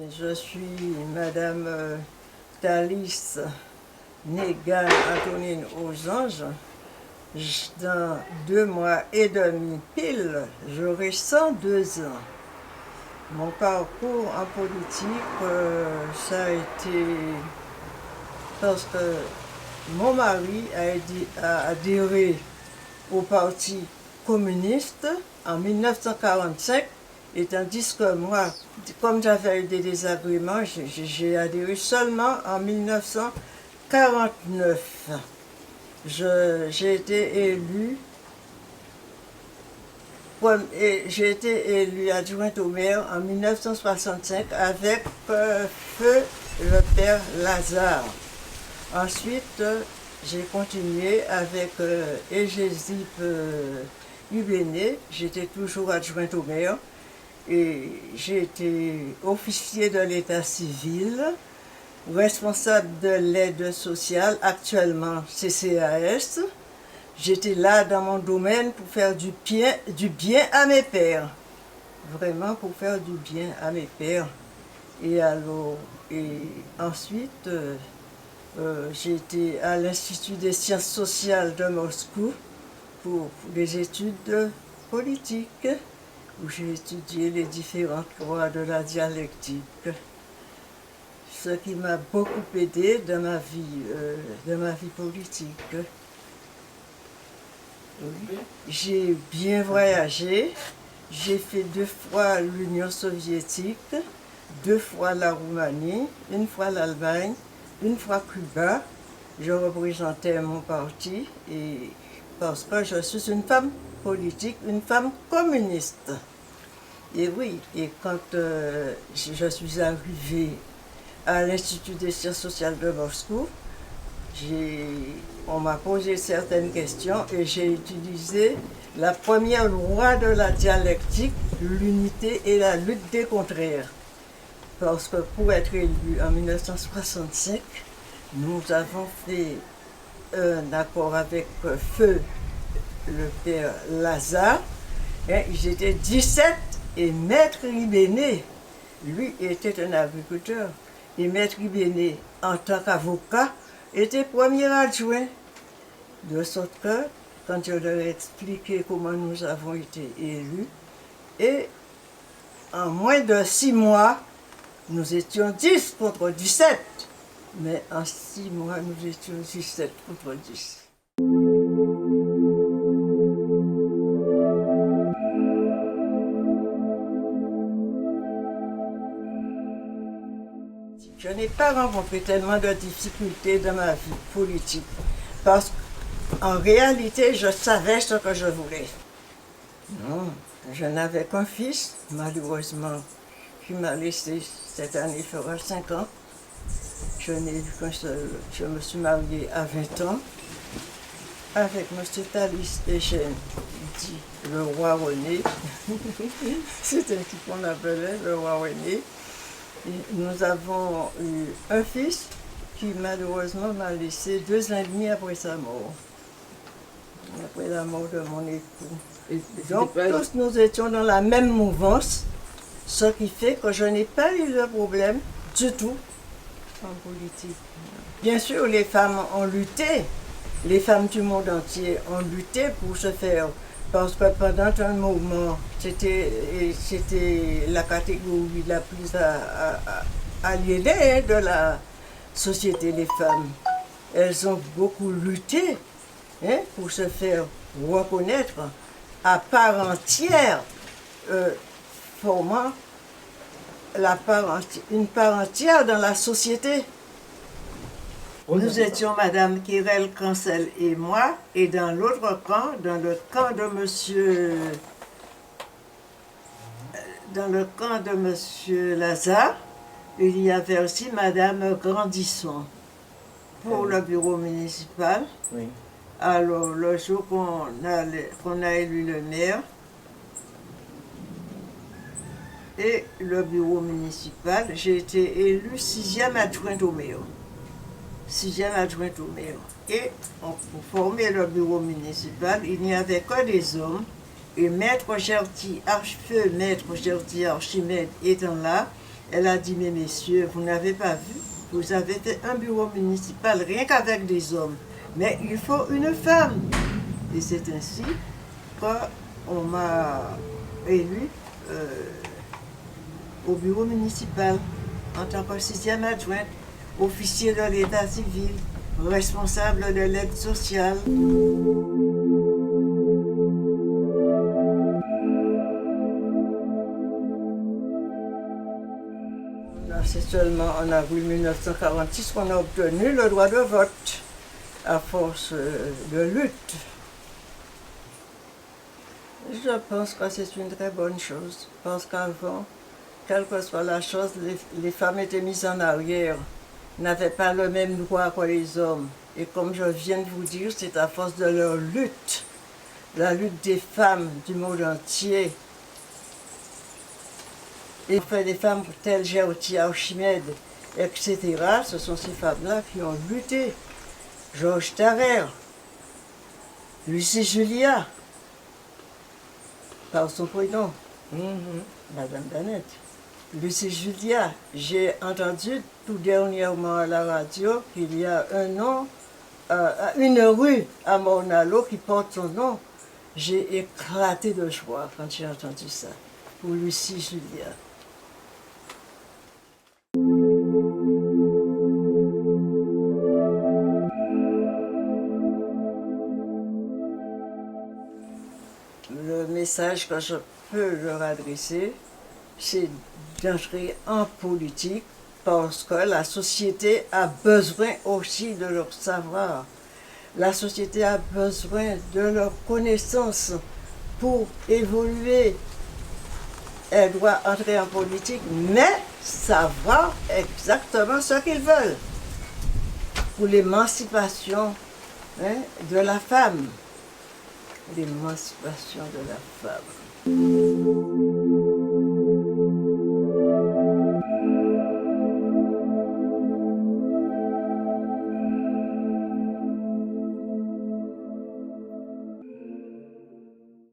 Je suis Madame Thalys Négan Antonine aux Anges. Dans 2 mois et demi pile, j'aurai 102 ans. Mon parcours en politique, ça a été parce que mon mari a adhéré au Parti communiste en 1945, et tandis que moi, comme j'avais eu des désagréments, j'ai adhéré seulement en 1949. J'ai été élue adjointe au maire en 1965 avec feu le père Lazare. Ensuite, j'ai continué avec Égésip Hubéné. J'étais toujours adjointe au maire et j'ai été officier de l'état civil, responsable de l'aide sociale, actuellement CCAS. J'étais là dans mon domaine pour faire du bien à mes pères. Vraiment pour faire du bien à mes pères. Et ensuite, j'ai été à l'Institut des sciences sociales de Moscou pour des études politiques, où j'ai étudié les différentes lois de la dialectique. Ce qui m'a beaucoup aidé dans ma vie politique. Oui. J'ai bien voyagé. J'ai fait 2 fois l'Union soviétique, 2 fois la Roumanie, 1 fois l'Allemagne, 1 fois Cuba. Je représentais mon parti et parce que je suis une femme politique, une femme communiste. Et oui, et quand je suis arrivée à l'Institut des sciences sociales de Moscou, on m'a posé certaines questions et j'ai utilisé la première loi de la dialectique, l'unité et la lutte des contraires. Parce que pour être élu en 1965, nous avons fait un accord avec feu le père Lazare. Ils étaient 17 et Maître Hubéné, lui, était un agriculteur. Et Maître Hubéné, en tant qu'avocat, était premier adjoint. De sorte que, quand je leur ai expliqué comment nous avons été élus, et en moins de 6 mois, nous étions 10 contre 17. Mais en 6 mois, nous étions 17 contre 10. Je n'ai pas rencontré tellement de difficultés dans ma vie politique, parce qu'en réalité, je savais ce que je voulais. Non, je n'avais qu'un fils, malheureusement, qui m'a laissé cette année, il fera 5 ans. Je n'ai eu qu'un seul. Je me suis mariée à 20 ans avec M. Thalys Eugène, dit le roi René. C'était qui qu'on appelait le roi René. Et nous avons eu un fils qui malheureusement m'a laissé 2 ans et demi après sa mort. Après la mort de mon époux. Donc tous nous étions dans la même mouvance, ce qui fait que je n'ai pas eu de problème du tout en politique. Bien sûr, les femmes ont lutté, les femmes du monde entier ont lutté pour se faire, parce que pendant un moment, c'était la catégorie la plus aliénée de la société, les femmes. Elles ont beaucoup lutté pour se faire reconnaître à part entière, formant une part entière dans la société. Nous étions Madame Kirel Cancel et moi, et dans l'autre camp, dans le camp de Monsieur Lazare, il y avait aussi Madame Grandisson pour le bureau municipal. Oui. Alors, le jour qu'on a élu le maire et le bureau municipal, j'ai été élue 6e adjointe au maire. 6e adjointe au maire. Et pour former le bureau municipal, il n'y avait que des hommes. Et Maître Gerty Archimède étant là, Elle a dit, mais messieurs, vous n'avez pas vu, vous avez fait un bureau municipal rien qu'avec des hommes, mais il faut une femme. Et c'est ainsi qu'on m'a élu au bureau municipal en tant que 6e adjointe, officier de l'état civil, responsable de l'aide sociale. C'est seulement en avril 1946 qu'on a obtenu le droit de vote, à force de lutte. Je pense que c'est une très bonne chose, parce qu'avant, quelle que soit la chose, les femmes étaient mises en arrière, n'avaient pas le même droit que les hommes. Et comme je viens de vous dire, c'est à force de leur lutte, la lutte des femmes du monde entier. Et fait des femmes telles Géotie Archimède, etc., ce sont ces femmes-là qui ont lutté. Georges Travers, Lucie Julia, par son prénom, Madame Danette. Lucie Julia, j'ai entendu tout dernièrement à la radio qu'il y a un nom, une rue à Morne-à-l'Eau qui porte son nom. J'ai éclaté de joie quand j'ai entendu ça, pour Lucie Julia. Le message que je peux leur adresser, c'est d'entrer en politique parce que la société a besoin aussi de leur savoir. La société a besoin de leur connaissance pour évoluer. Elle doit entrer en politique, mais savoir exactement ce qu'ils veulent pour l'émancipation de la femme. L'émancipation de la femme.